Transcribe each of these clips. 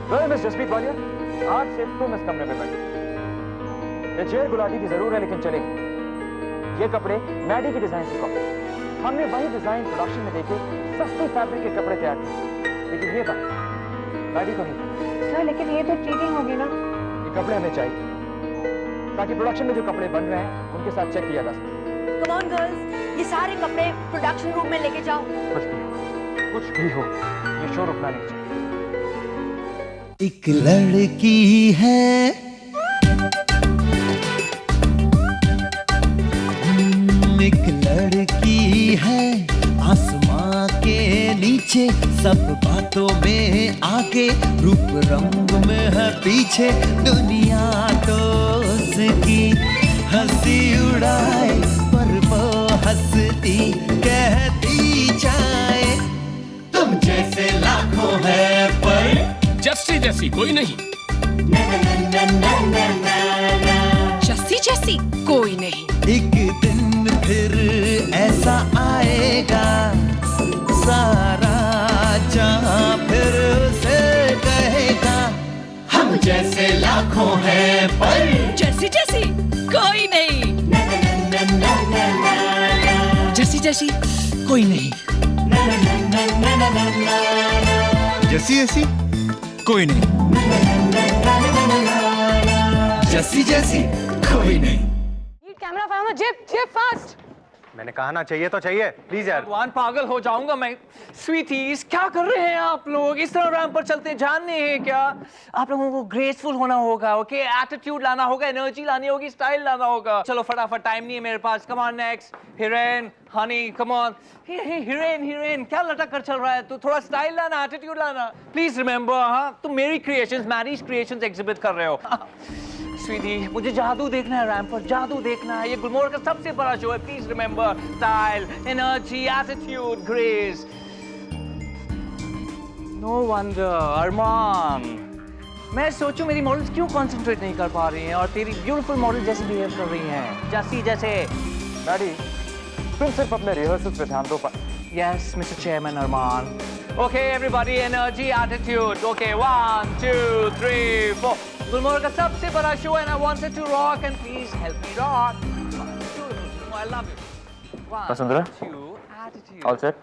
Well miss Jasprit Walia, आज से तुम इस कमरे में बैठो। ये चेयर गुलाटी की जरूर है लेकिन चलेगी। ये कपड़े मैडी के डिजाइन की कॉपी। हमने वही डिजाइन प्रोडक्शन में देके सस्ते फैब्रिक के कपड़े तैयार किए, लेकिन ये बात मैडी को नहीं। सर लेकिन ये तो चीटिंग होगी ना। ये कपड़े हमें चाहिए ताकि प्रोडक्शन में जो कपड़े बन रहे हैं उनके साथ चेक किया जा सके। कम ऑन गर्ल्स, ये सारे कपड़े प्रोडक्शन रूम में लेके जाओ। कुछ भी हो, ये शो रुकना नहीं चाहिए। एक लड़की है एक लड़की है आसमां के नीचे, सब बातों में आगे, रूप रंग में है पीछे, दुनिया तो उसकी हंसी उड़ाए पर वो हंसती कहती जाए तुम जैसे लाखों है पर जस्सी जैसी कोई नहीं। जस्सी जैसी कोई नहीं। एक दिन फिर ऐसा आएगा, सारा जहां फिर से कहेगा हम जैसे लाखों हैं पर जस्सी जैसी कोई नहीं। जस्सी जैसी कोई नहीं। जैसी जैसी कोई नहीं। जैसी जैसी कोई नहीं। Camera file zip zip fast. मैंने कहा ना चाहिए तो चाहिए, प्लीज यार। भगवान पागल हो जाऊंगा मैं। स्वीटीज क्या कर रहे हैं आप लोग? इस तरह रैंप पर चलते जानने हैं क्या? आप लोगों को ग्रेसफुल होना होगा, ओके? एटीट्यूड लाना होगा, एनर्जी लानी होगी, स्टाइल लाना होगा। चलो फटाफट, टाइम नहीं है मेरे पास। Come on next. Hiren, honey, come on. Hiren Hiren क्या लटक कर चल रहा है? तू थोड़ा स्टाइल लाना, एटीट्यूड लाना। प्लीज रिमेंबर, हाँ तुम मेरी क्रिएशंस, मैरीज क्रिएशंस एग्जिबिट कर रहे हो। स्वीटी, मुझे जादू देखना है रैंप पर, जादू देखना है। ये गुलमोहर का सबसे बड़ा शो है। Please remember, style, energy, attitude, grace. No wonder Armaan, मैं सोचूं मेरी मॉडल्स क्यों कंसंट्रेट नहीं कर पा रही हैं और तेरी ब्यूटीफुल मॉडल जैसे बिहेव कर रही हैं, जैसी जैसे। मैडी, तुम सिर्फ अपने रिहर्सल्स पे ध्यान दो। Yes mister chairman Armaan. Okay everybody, energy, attitude. Okay 1 2 3 4। Gulmohar का सबसे बड़ा शो है, and I wanted to rock and please help me rock. I love you. Vasundhara, all set?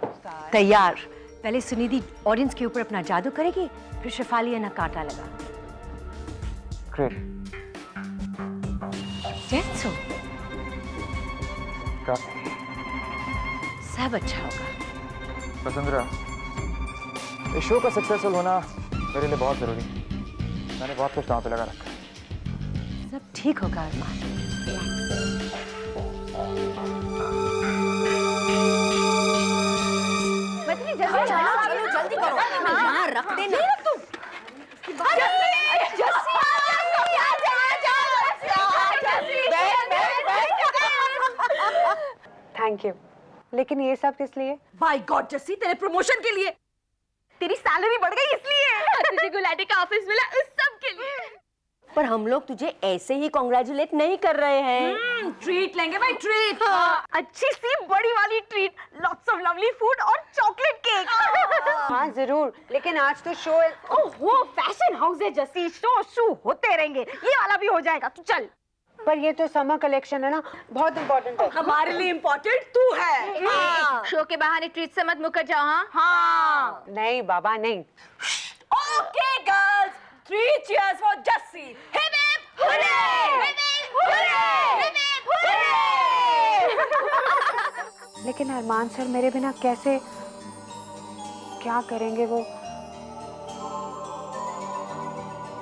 तैयार। पहले सुनिधि ऑडियंस के ऊपर अपना जादू करेगी, फिर शेफाली ना कांटा लगा। Great. जैसो क्या? सब अच्छा होगा। वसुंधरा, इस शो का सक्सेसफुल होना मेरे लिए बहुत जरूरी है। मैंने बहुत कुछ दांव पे लगा रखा है। सब ठीक होगा अरमान। जल्दी करो, यहाँ रख देना। Thank you. लेकिन ये सब किस लिए? बाय गॉड जस्सी, तेरे प्रमोशन के लिए। तेरी सैलरी बढ़ गई इसलिए। तुझे गुलाटी का ऑफिस मिला उस सब के लिए। पर हम लोग तुझे ऐसे ही कॉन्ग्रेचुलेट नहीं कर रहे हैं। ट्रीट लेंगे भाई, ट्रीट। अच्छी सी बड़ी वाली treat, lots of lovely food और चॉकलेट केक। हाँ जरूर, लेकिन आज तो शो है। ओहो, फैशन हाउस है जस्सी, शो शू होते रहेंगे। ये वाला भी हो जाएगा, तू चल। पर ये तो समर कलेक्शन है ना, बहुत इम्पोर्टेंट है। हमारे लिए इम्पोर्टेंट तू है। शो के बहाने ट्रीट से मत मुकर जाओ। हाँ हाँ। नहीं बाबा नहीं। Okay girls, 3 cheers for Jessie. Hip hip hooray! Hip hip hooray! Hip hip hooray! लेकिन अरमान सर मेरे बिना कैसे, क्या करेंगे वो?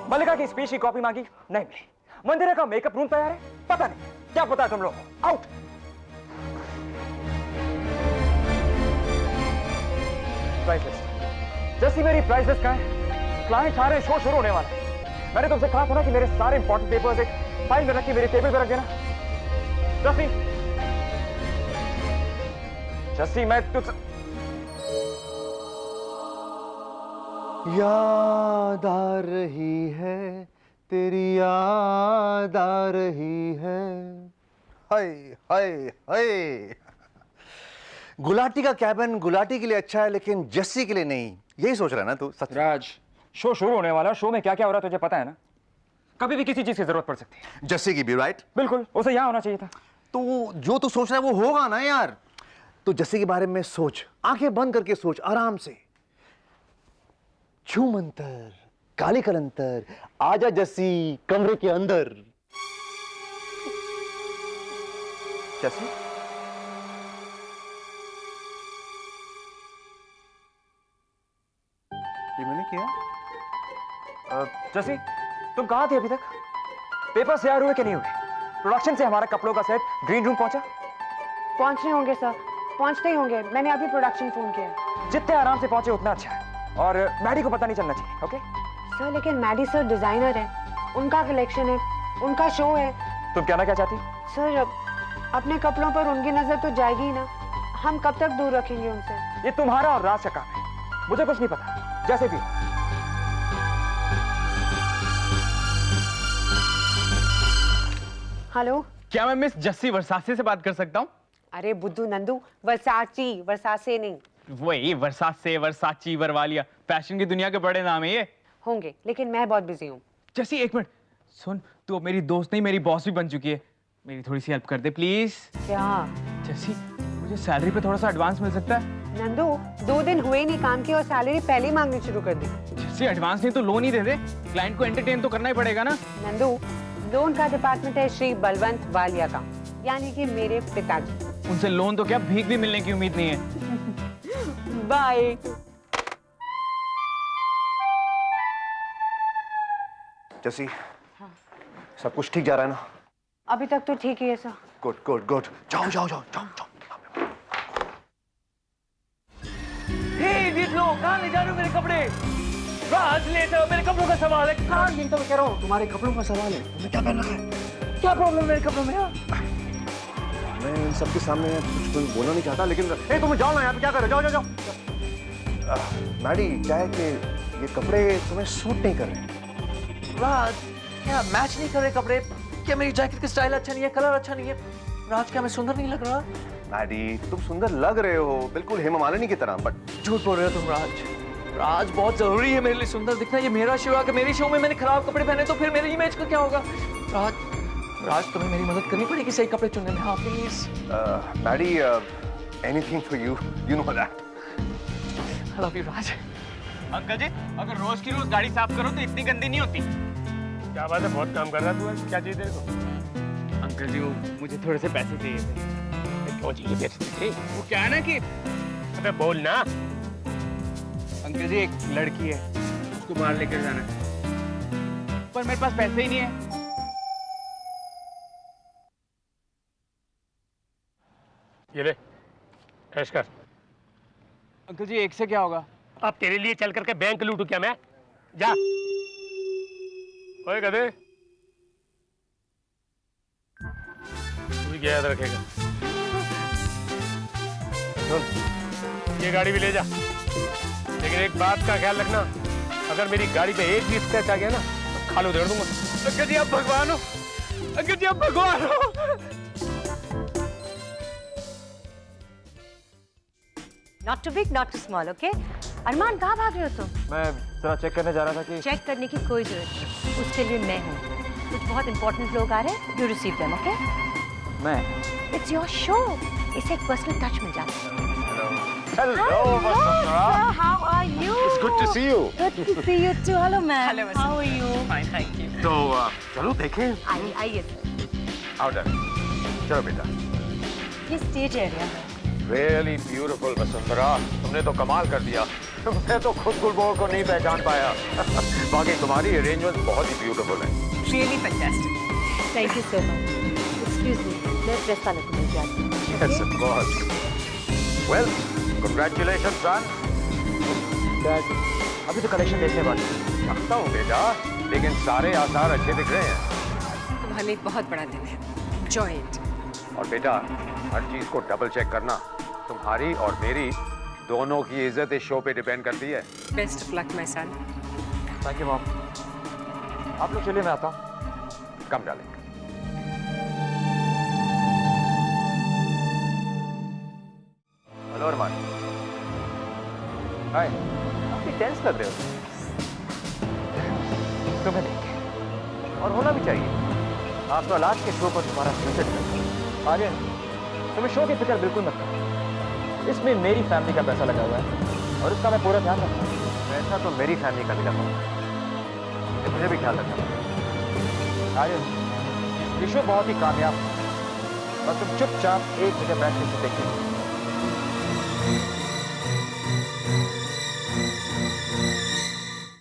मल्लिका की स्पीच की कॉपी मांगी, नहीं मिली। मंदिरा का मेकअप रूम तैयार है, पता नहीं। क्या पता है तुम लोग? आउट। प्राइस लिस्ट, जैसी मेरी प्राइस लिस्ट कहाँ है? क्लाइंट आ रहे हैं, शो शुरू होने वाला है। मैंने तुमसे कहा था ना कि मेरे सारे इंपॉर्टेंट पेपर्स एक फाइल में रख के मेरी टेबल पे रख देना। जस्सी, जस्सी मैं तुझसे याद आ रही है, तेरी याद आ रही है। हाय हाय हाय। गुलाटी का कैबिन गुलाटी के लिए अच्छा है लेकिन जस्सी के लिए नहीं, यही सोच रहा है ना तू? सच राज, शो शुरू होने वाला, शो में क्या क्या हो रहा है तुझे पता है ना? कभी भी किसी चीज की जरूरत पड़ सकती है। जस्सी की भी, राइट? बिल्कुल, उसे यहाँ होना चाहिए था। तो जो तू सोच रहा है वो होगा ना यार। तो जस्सी के बारे में सोच, आंखें बंद करके सोच, आराम से। छू मंतर, काली कलंतर, आजा जस्सी कमरे के अंदर। जस्सी, ये मैंने किया। जस्सी, तुम कहाँ थे अभी तक? पेपर तैयार हुए कि नहीं हुए? प्रोडक्शन से हमारा कपड़ों का सेट ग्रीन रूम पहुंचा? पहुंचने होंगे सर, पहुंचते ही होंगे। मैंने अभी प्रोडक्शन फोन किया। जितने आराम से पहुंचे उतना अच्छा है, और मैडी को पता नहीं चलना चाहिए। ओके सर लेकिन मैडी सर डिजाइनर है, उनका कलेक्शन है, उनका शो है। तुम कहना क्या चाहती? सर अपने कपड़ों पर उनकी नजर तो जाएगी ही ना, हम कब तक दूर रखेंगे उनसे? ये तुम्हारा और राज का काम है, मुझे कुछ नहीं पता। जैसे भी। हेलो, क्या मैं मिस जस्सी वर्सासे से बात कर सकता हूँ? अरे बुद्धू नंदू, वर्साची, वर्सासे नहीं। वही वर्सासे, वर्साची, वरवालिया, फैशन की दुनिया के बड़े नाम है ये। होंगे, लेकिन मैं बहुत बिजी हूँ। जस्सी एक मिनट सुन, तू अब मेरी दोस्त नहीं मेरी बॉस भी बन चुकी है, मेरी थोड़ी सी हेल्प कर दे प्लीज। क्या जस्सी, मुझे सैलरी पे थोड़ा सा एडवांस मिल सकता है? नंदू, 2 दिन हुए ही नहीं काम के और सैलरी पहले ही मांगनी शुरू कर दी। जस्सी एडवांस नहीं तो लोन ही दे दे, क्लाइंट को एंटरटेन तो करना ही पड़ेगा ना। नंदू, लोन का डिपार्टमेंट है श्री बलवंत वालिया का, यानी कि मेरे पिताजी। उनसे लोन तो क्या भीख भी मिलने की उम्मीद नहीं है। बाय। जस्सी, सब कुछ ठीक जा रहा है ना? अभी तक तो ठीक ही है सर। Good good good. जाओ जाओ जाओ जाओ जाओ। हे इडियट लोग, कहाँ ले जा रहे हो मेरे कपड़े? राज ले जाओ, मेरे कपड़ों का सवाल है। कहाँ? यही तो मैं कह रहा हूँ, तुम्हारे कपड़ों का सवाल है। तुमने क्या पहन रखा है? क्या प्रॉब्लम है मेरे कपड़ों में यार? मैं इन सबके सामने कुछ बोलना नहीं चाहता, लेकिन तुम जाओ ना, यहाँ पे क्या कर रहे हो? जाओ जाओ जाओ। मैडी, क्या है कि ये कपड़े तुम्हें सूट नहीं कर रहे। राज, क्या मैच नहीं कर रहे कपड़े? क्या मेरी जैकेट का स्टाइल अच्छा नहीं है, कलर अच्छा नहीं है? राज, क्या मैं सुंदर नहीं लग रहा? मैडी, तुम सुंदर लग रहे हो, बिल्कुल हेमा मालिनी की तरह, बट झूठ बोल रहे हो तुम राज। राज, बहुत जरूरी है मेरे लिए सुंदर दिखना। ये मेरा शो है, मेरे शो में मैंने खराब कपड़े पहने तो फिर मेरी इमेज का क्या होगा? राज, तुम्हें मेरी मदद करनी पड़ेगी सही कपड़े चुनने में। हाँ please. Maddy, anything for you, you know that. I love you Raj. Uncle ji, अगर रोज की रोज गाड़ी साफ करो तो इतनी गंदी नहीं होती। क्या बात है, बहुत काम कर रहा है तू आज। क्या चाहिए तेरे को? अंकल जी, मुझे थोड़े से पैसे चाहिए थे। क्यों चाहिए पैसे? वो क्या है ना कि अबे बोल ना। अंकल जी, एक लड़की है, उसको बाहर लेकर जाना है, पर मेरे पास पैसे ही नहीं है। ये ले, ऐश कर। अंकल जी, एक से क्या होगा? अब तेरे लिए चल करके बैंक लूटू क्या मैं? जा। ओए गधे, तू भी क्या याद रखेगा? सुन, ये गाड़ी भी ले जा, लेकिन एक बात का ख्याल रखना, अगर मेरी गाड़ी पे एक भी स्क्रैच आ गया ना तो खाल उधेड़ दूंगा। अंकल जी, आप भगवान हो। अंकल जी, आप भगवान हो। Not too big, not too small, okay? Armaan, कहाँ भाग रहे हो तुम? मैं जरा चेक करने जा रहा था कि चेक करने की कोई जरूरत नहीं, उसके लिए मैं हूँ। कुछ बहुत इंपॉर्टेंट लोग आ रहे हैं, यू रिसीव देम, ओके? मैं इट्स योर शो, इसे एक पर्सनल टच मिल जाता है। Hello Vasundhara, how are you? It's good to see you. Good to see you too. Hello, ma'am. Hello, How are you? Fine, thank you. तो चलो देखें। आइए, आइए सर। आओ डर, चलो बेटा। ये स्टेज एरिया है। Really beautiful वसुंधरा, तुमने तो कमाल कर दिया। मैं तो खुद गुलमोहर को नहीं पहचान पाया। बाकी तुम्हारी अरेंजमेंट बहुत ही ब्यूटीफुल है। Really fantastic. Thank you so much. Excuse me, मैं प्रेस वाले को मिल जाती हूँ। Yes, of course. Well, congratulations, son. Dad, अभी तो कलेक्शन देखने बाकी है। जानता हूँ बेटा, लेकिन सारे आसार अच्छे दिख रहे हैं। तुम्हारे लिए एक बहुत बड़ा दिन है। Enjoy it. और बेटा, हर चीज को डबल चेक करना। तुम्हारी और मेरी दोनों की इज्जत इस शो पे डिपेंड करती है। Best of luck, my son. Thank you mom. आप लोग चलिए, मैं आता हूँ। कम डालेंगे। हेलो अरमान। हाय, काफी टेंस लग रहे हो। तुम्हें देख और होना भी चाहिए। आफ्टर आज के शो पर तुम्हारा फ्यूचर है। आर्यन, तुम्हें शो की फिक्र बिल्कुल मत करो। इसमें मेरी फैमिली का पैसा लगा हुआ है और इसका मैं पूरा ध्यान रखूंगा। पैसा तो मेरी फैमिली का भी लगा हुआ है, ये मुझे भी ख्याल रखना पड़ेगा। आर्यन, ये शो बहुत ही कामयाब है और तुम चुपचाप एक जगह बैठ के इसे देखते।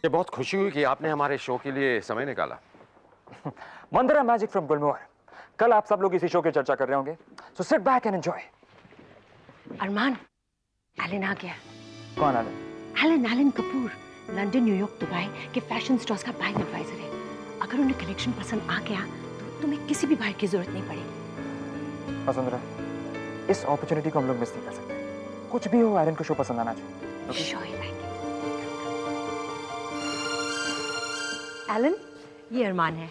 ये बहुत खुशी हुई कि आपने हमारे शो के लिए समय निकाला। मंदिरा मैजिक फ्रॉम गुलमोहर। कल आप सब लोग इसी शो की चर्चा कर रहे होंगे, so sit back and enjoy. Armaan, Alan आ गया। कौन आले? Alan Kapoor, London, New York, Dubai के फैशन स्टोर्स का बाइंग एडवाइजर है। अगर उन्हें कलेक्शन पसंद आ गया तो तुम्हें किसी भी बाइक की जरूरत नहीं पड़ेगी। वसुंधरा, इस अपॉर्चुनिटी को हम लोग मिस नहीं कर सकते। कुछ भी हो, आयरन को शो पसंद आना चाहिए। Sure you like it. Alan, ये अरमान है।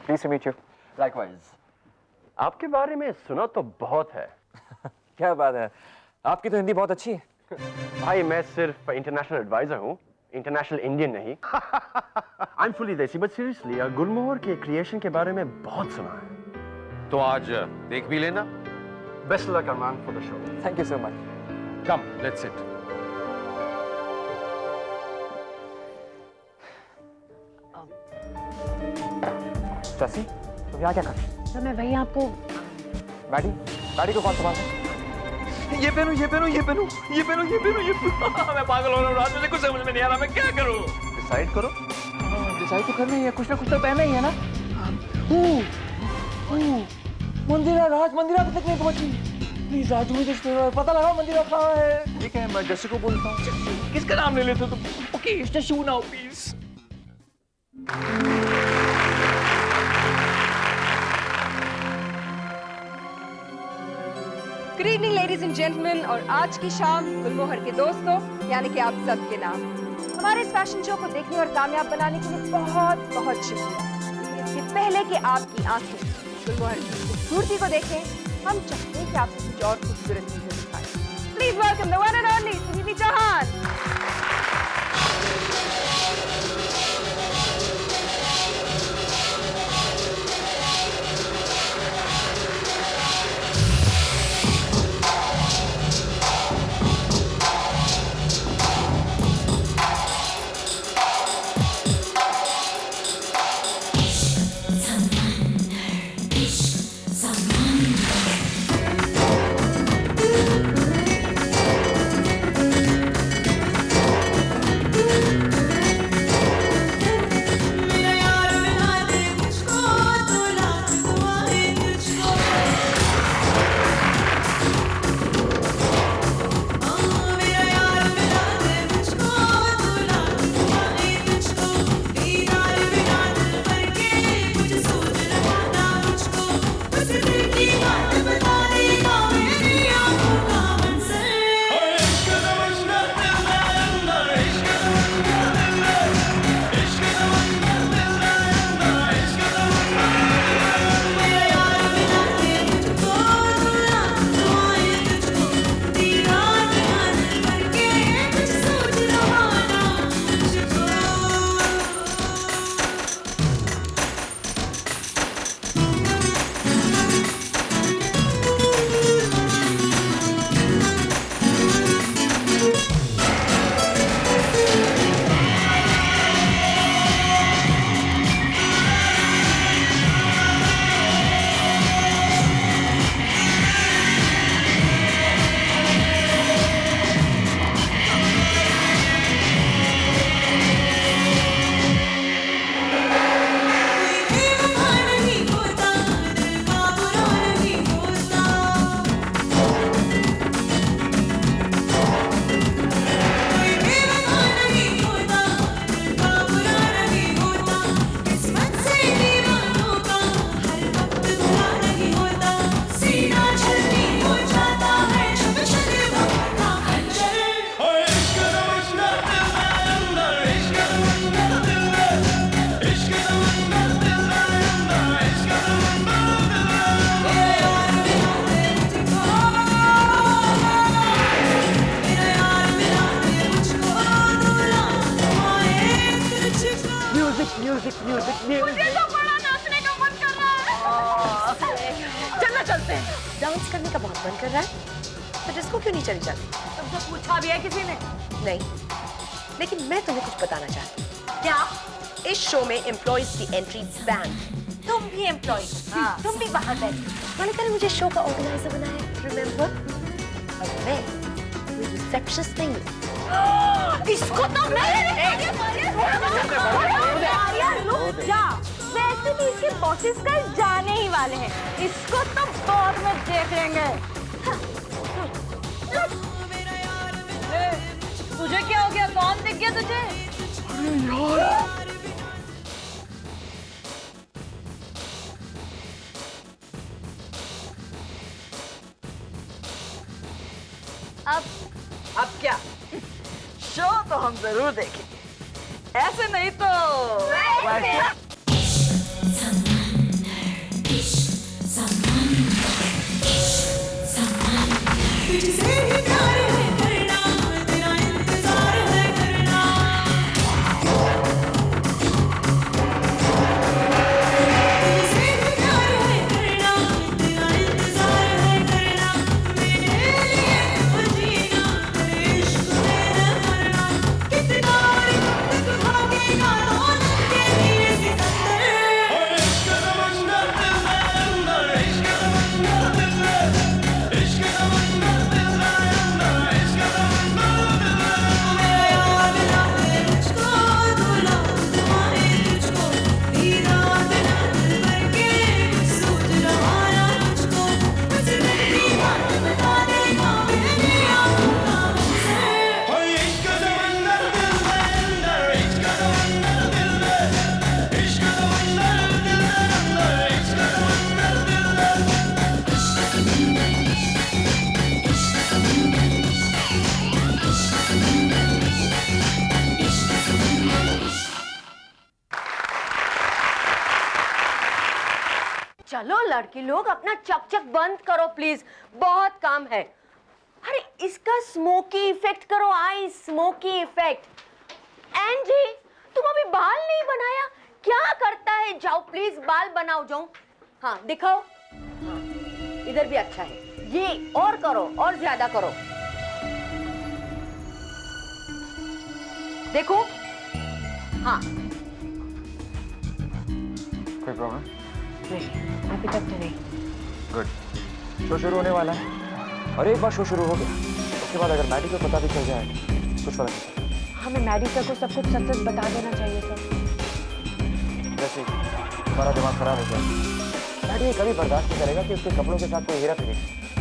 Pleased to meet you. Likewise. आपके बारे में सुना तो बहुत है। क्या बात है, आपकी तो हिंदी बहुत अच्छी है। भाई मैं सिर्फ इंटरनेशनल एडवाइजर हूँ, इंटरनेशनल इंडियन नहीं। आई एम फुली देसी, बट सीरियसली गुलमोहर के क्रिएशन के बारे में बहुत सुना है। तो आज देख भी लेना। Best luck Armaan for the show. Thank you so much. Come, let's sit. Jassi, तुम यहाँ क्या कर रही हो? तो मैं वही आपको मैडी, मैडी को कौन संभालता है? ये पहनूं, ये पहनूं, ये पहनूं, ये पहनूं, ये पहनूं, ये पहनूं। मैं पागल हो रहा हूँ, रात में कुछ समझ में नहीं आ रहा, मैं क्या करूँ? डिसाइड करो। डिसाइड तो करना ही है, कुछ ना कुछ तो पहना ही है ना। मंदिरा, राज मंदिरा अभी तक नहीं पहुंची। प्लीज राज, मुझे पता लगाओ मंदिरा कहाँ है। ठीक है, मैं जैसे को बोलता हूँ। किसका नाम ले लेते हो तुम? Okay, just shoe now please. Good evening ladies and gentleman, और आज की शाम गुलमोहर के दोस्तों यानी कि आप सबके नाम। हमारे इस फैशन शो को देखने और कामयाब बनाने के लिए बहुत बहुत शुक्रिया। लेकिन इससे पहले कि आपकी आंखें गुलमोहर की खूबसूरती को देखें, हम चाहते हैं कि आपको कुछ और खूबसूरत चीजें दिखाएं। Please welcome the one and only Sunidhi Chauhan. Music music music मुझे तो बड़ा नाचने का मन कर रहा है। चलना चलते हैं। डांस करने का बहुत मन कर रहा है तो डिस्को क्यों नहीं चली जाती? तुमसे पूछा भी है किसी ने? नहीं, लेकिन मैं तुम्हें कुछ बताना चाहती हूँ। क्या? इस शो में एम्प्लॉइज की एंट्री बैन। तुम भी एम्प्लॉय, तुम भी बाहर बैठे। मोनिका ने मुझे शो का ऑर्गेनाइजर बनाया, रिमेम्बर? और मैं रिसेप्शनिस्ट नहीं हूँ। इसको तो रुक जा। वैसे भी इसके बॉसेस कल जाने ही वाले हैं, इसको तो बाद में देख लेंगे। तुझे क्या हो गया? कौन दिख गया तुझे? अब क्या? शो तो हम जरूर देखेंगे, ऐसे नहीं तो चलो लड़की लोग, अपना चकचक बंद करो प्लीज, बहुत काम है। अरे इसका स्मोकी इफेक्ट करो, आई स्मोकी इफेक्ट। एंजी, तुम अभी बाल नहीं बनाया, क्या करता है? जाओ प्लीज बाल बनाओ, जाओ। हाँ दिखाओ, हाँ, इधर भी अच्छा है, ये और करो, और ज्यादा करो। देखो, हाँ। कोई प्रॉब्लम? अभी तक तो नहीं। गुड। शो शुरू होने वाला है, और एक बार शो शुरू हो गया उसके बाद अगर मैडी को पता भी चल जाए कुछ फर्क नहीं पड़ता। हमें मैडी सर को सब कुछ सच सच बता देना चाहिए सर। जैसे तुम्हारा दिमाग खराब हो जाए, मैडी ये कभी बर्दाश्त नहीं करेगा कि उसके कपड़ों के साथ कोई हेरा फेरी।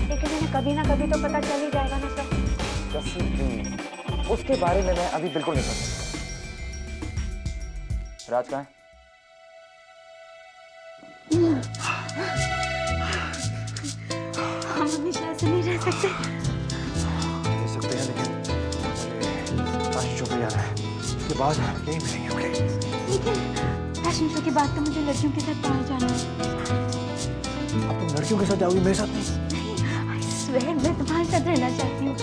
लेकिन उन्हें कभी ना कभी तो पता चल ही जाएगा ना सर। जस्सी प्लीज, उसके बारे में मैं अभी बिल्कुल नहीं सोच सकता। राज कहाँ है? हम हमेशा ऐसे नहीं रह सकते। रह सकते हैं लेकिन फैशन शो पे जाना है, उसके बाद यही मिलेंगे। ओके? लेकिन फैशन शो के बाद तो मुझे लड़कियों के साथ बाहर जाना है। अब तुम लड़कियों के साथ जाओगी, मेरे साथ नहीं? आई स्वेयर मैं तुम्हारे साथ रहना चाहती हूँ।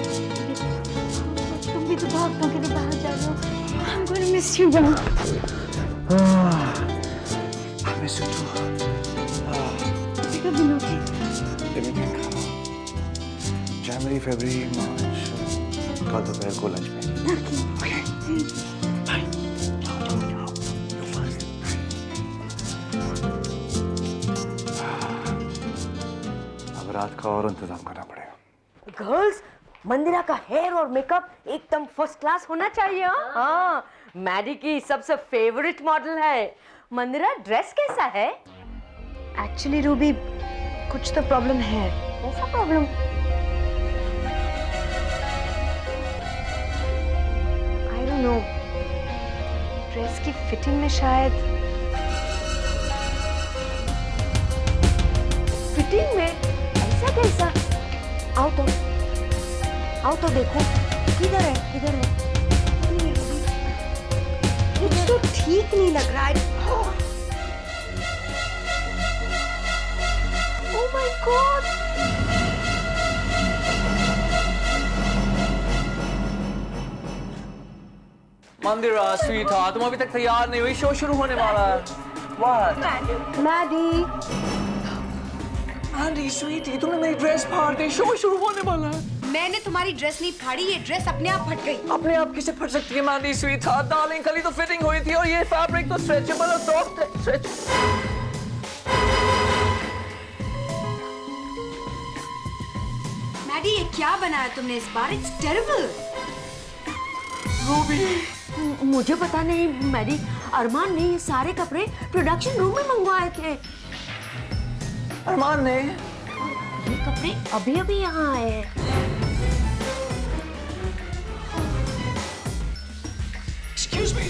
तुम भी तो बहुत हफ्तों के लिए बाहर जा रहे हो। I'm gonna miss you, bro. I miss you too. कब मिलोगे? जनवरी, फरवरी, मार्च, कल दोपहर को लंच में। ओके? बाय। जाओ। You're fine. अब रात का और इंतजाम करना पड़ेगा। गर्ल्स, मंदिरा का हेयर और मेकअप एकदम फर्स्ट क्लास होना चाहिए। हाँ, मैडी की सबसे फेवरेट मॉडल है। मंदिरा, ड्रेस कैसा है? एक्चुअली रूबी, कुछ तो प्रॉब्लम है। कैसा problem? I don't know, dress की फिटिंग में शायद। फिटिंग में? ऐसा कैसा? आओ तो देखो, किधर है? कुछ तो ठीक नहीं लग रहा है। Oh my God! Mandira sweet heart, तुम अभी तक तैयार नहीं हुई, शो शुरू होने वाला है। What? मैडी आंटी स्वीटी, तुमने मेरी ड्रेस फाड़ दी, शो शुरू होने वाला है। मैंने तुम्हारी ड्रेस नहीं फाड़ी, ये ड्रेस अपने आप फट गई। अपने आप किसे फट सकती है मैंडी स्वीट हार्ट? डार्लिंग कल ही तो फिटिंग हुई थी और ये फैब्रिक तो स्ट्रेचेबल और सॉफ्ट है। स्ट्रेच मैडी ये क्या बनाया तुमने इस बार? It's terrible. रूबी, मुझे पता नहीं मैडी, अरमान ने ये सारे कपड़े प्रोडक्शन रूम में मंगवाए थे। अरमान ने? ये कपड़े अभी अभी यहाँ आए हैं। Excuse me.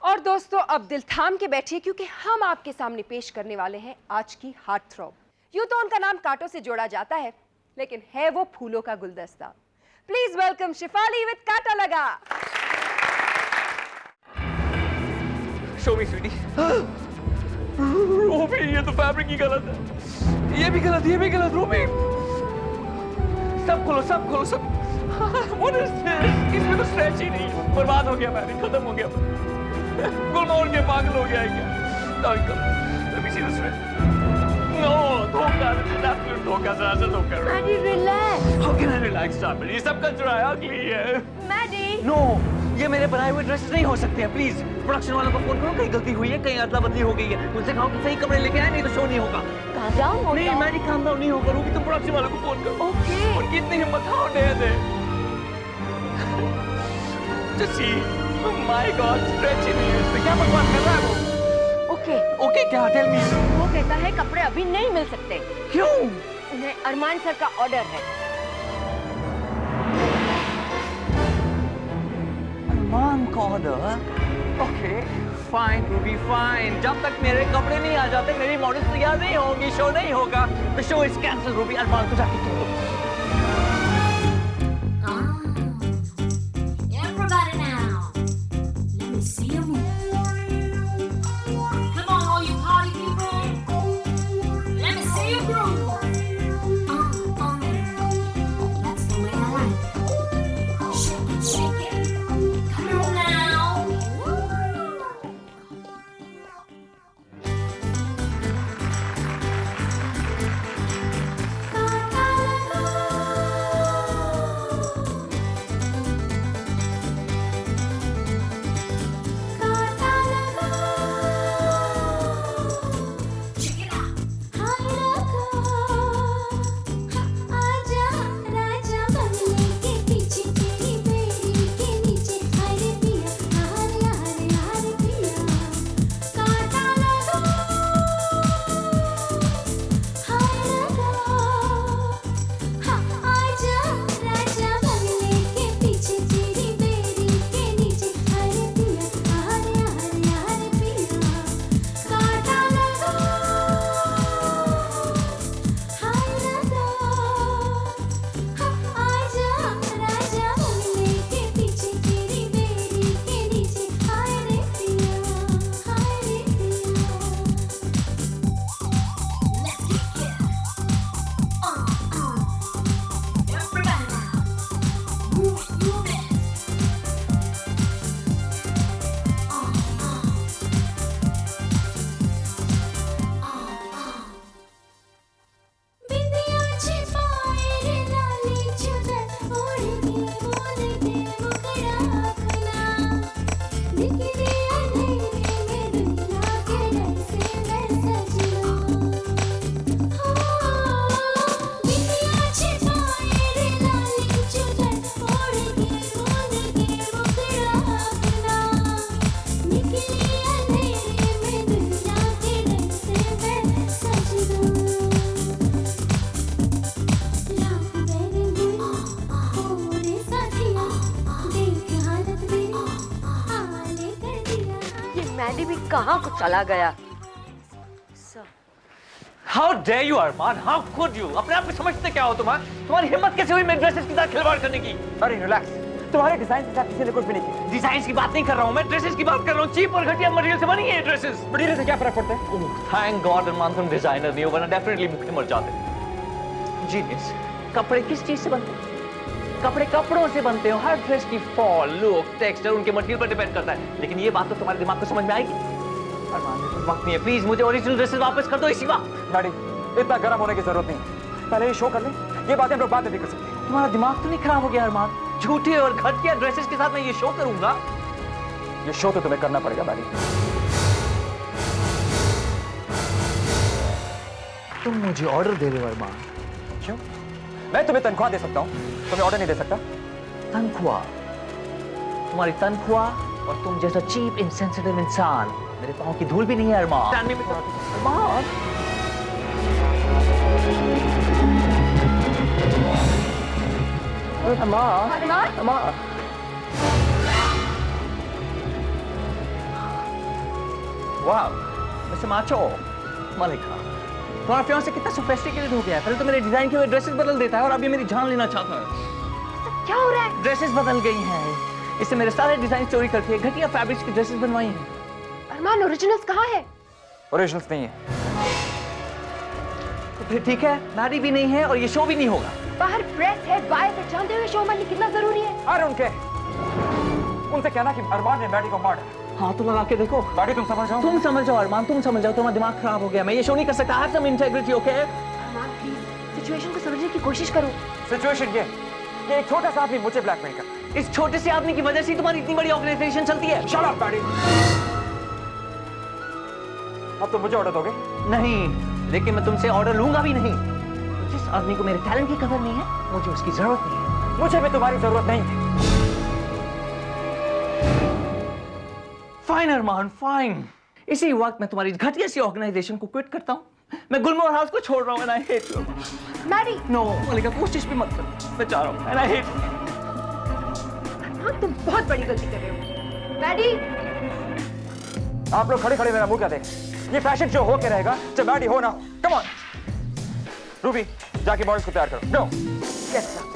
और दोस्तों अब दिल थाम के बैठिए क्योंकि हम आपके सामने पेश करने वाले हैं आज की हार्ट थ्रॉब। यूं तो उनका नाम कांटों से जोड़ा जाता है, लेकिन है वो फूलों का गुलदस्ता। प्लीज वेलकम शिफाली विद कांटा लगा। Show me, sweetie. रूबी, ये तो फैब्रिक ही गलत है। ये भी गलत, ये भी गलत। रूबी, सब खोलो, सब खोलो, सब। What is this? इसमें तो स्ट्रेच ही नहीं है। बर्बाद हो गया मैंने, खत्म हो गया। गुलमोहर के पागल हो गया है क्या? Let me see the stretch. No, धोखा, absolute धोखा, सरासर धोखा। Maddy relax. How can I relax, Charmin? ये सब कचरा है, ugly है। मैडी No, ये मेरे बनाए हुए ड्रेसेस नहीं हो सकते हैं। प्लीज प्रोडक्शन वालों को फोन करो, कहीं गलती हुई है, कहीं अदला बदली हो गई है। उनसे कहो कि सही कपड़े लेके आए, नहीं तो शो नहीं होगा। calm down हो नहीं, जाओ। मैंने काम डाउन नहीं होगा। रूबी, तुम प्रोडक्शन वालों को फोन करो। Okay. उनकी इतनी हिम्मत how dare they. Just see, oh my God, stretch ही नहीं है इसमें। क्या बकवास कर रहा है वो? ओके ओके क्या? Tell me. वो कहता है कपड़े अभी नहीं मिल सकते, क्यों? उन्हें अरमान सर का ऑर्डर है। अरमान का order? Okay fine Ruby, fine. जब तक मेरे कपड़े नहीं आ जाते, मेरी मॉडल्स तैयार नहीं होंगी, शो नहीं होगा। The show is cancel Ruby. Armaan को जाके कह दो। Everybody now, let me see you move. Come on, all you party people, let me see you groove. That's the way I like it. Shake it, shake it. Come on now. Check it out. आजा राजा बंगले के पीछे तेरी बेड़ी के नीचे हरे पिया हरे हरे हरे पिया कांटा लगा हाय लगा आजा राजा बंगले के पीछे तेरी बेड़ी के नीचे हरे पिया हरे हरे हरे पिया कांटा लगा हाय लगा आजा राजा बंगले के पीछे तेरी बेड़ी के नीचे हाय रे पिया हाय रे पिया Let's kick it. Everybody now, move it, move it. बिंदिया छिपाए रे लाली चुदर ओढ़ के मुखड़ा अपना निकले अंधेरे में दुनिया के डर से मैं सजना बिंदिया छिपाए रे लाली चुदर ओढ़ के मुखड़ा अपना निकले अंधेरे में दुनिया के डर से मैं सजना लाख मेरे दिल पूरे साथिया देख हालत में हाले कर दिया ये मैडी भी कहाँ को चला गया? How dare you Armaan, how could you? अपने आप में समझते क्या हो तुम? तुम्हारी हिम्मत कैसे हुई मेरे ड्रेसेस के साथ खिलवाड़ करने की? अरे रिलैक्स, तुम्हारे डिजाइन के साथ किसी ने कुछ भी नहीं किया। डिजाइन की बात नहीं कर रहा हूँ मैं, ड्रेसेस की बात कर रहा हूँ। चीप और घटिया मटेरियल से बनी है ड्रेसेस। मटेरियल से क्या फर्क पड़ता है? थैंक गॉड अरमान तुम डिजाइनर नहीं हो, वरना डेफिनेटली भूखे मर जाते। जीनियस। कपड़े किस चीज से बनते हैं? कपड़े कपड़ों से बनते हो। हर ड्रेस की फॉल, लुक, टेक्सचर उनके मटेरियल पर डिपेंड करता है। लेकिन ये बात तो तुम्हारे दिमाग को समझ में आएगी। अरमान मेरे पास वक्त नहीं है, प्लीज मुझे ओरिजिनल ड्रेसेस वापस कर दो इसी वक्त। मैडी, इतना गर्म होने की जरूरत नहीं। पहले ये शो कर ले, ये बातें हम लोग बाद में भी कर सकते हैं। तुम्हारा दिमाग तो नहीं खराब हो गया अरमान? झूठे और घटिया ड्रेसेस के साथ मैं ये शो करूंगा? ये शो तो तुम्हें करना पड़ेगा मैडी। तुम मुझे ऑर्डर दे रहे हो अरमान? क्यों? मैं तुम्हें तनख्वाह दे सकता हूँ, तुम्हें ऑर्डर नहीं दे सकता। तनख्वाह? तुम्हारी तनख्वाह और तुम जैसा चीप इनसेंसिटिव इंसान मेरे पाँव की धूल भी नहीं है अरमान। अरमान वाह, मिस्टर माचो, मलिका, तुम्हारा फियांसे कितना सोफिस्टिकेटेड हो गया है। पहले तो मेरे डिजाइन के हुए ड्रेसेस बदल देता है और अब ये मेरी जान लेना चाहता है। क्या हो रहा है? ड्रेसेस बदल गई हैं, इससे मेरे सारे डिजाइन चोरी करके घटिया फैब्रिक्स की ड्रेसेस बनवाई हैं। अरमान ओरिजिनल्स कहाँ है? ओरिजिनल्स नहीं है। तो फिर ठीक है, मैडी भी नहीं है और ये शो भी नहीं होगा। बाहर प्रेस है, बाय से जानते हुए शो माननी कितना जरूरी है। अरे उनसे कहना कि अरमान ने मैडी को मार डाला। हाँ तो लगा के देखो। मैडी तुम समझ जाओ। तुम समझ जाओ अरमान, तुम समझ जाओ। तुम्हारा दिमाग खराब हो गया, मैं ये शो नहीं कर सकता। Have some integrity, okay? Armaan please situation को समझने की कोशिश करो। सिचुएशन ये एक छोटा सा आदमी मुझे ब्लैकमेल कर। इस छोटे से आदमी की वजह से तुम्हारी इतनी बड़ी ऑर्गेनाइजेशन चलती है। Shut up Maddy. अब तुम मुझे ऑर्डर दोगे? नहीं, लेकिन मैं तुमसे ऑर्डर लूंगा भी नहीं। जिस आदमी को मेरे टैलेंट की कदर नहीं है, मुझे उसकी जरूरत नहीं है। मुझे भी तुम्हारी जरूरत नहीं है। फाइन अरमान, फाइन। इसी वक्त मैं तुम्हारी घटिया सी ऑर्गेनाइजेशन को क्विट करता हूँ। मैं गुलमोहर हाउस को छोड़ रहा हूँ। And I hate you. Maddy, no Mallika, कोशिश भी मत करो, मैं चाह रहा हूँ। And I hate. हाँ तुम बहुत बड़ी गलती कर रहे हो। मैडी, आप लोग खड़े खड़े मेरा मुंह क्या देख? ये फैशन शो होके रहेगा चाहे मैडी हो ना हो। कम ऑन रूबी, जाके मॉडल्स को तैयार करो। नो। Yes sir.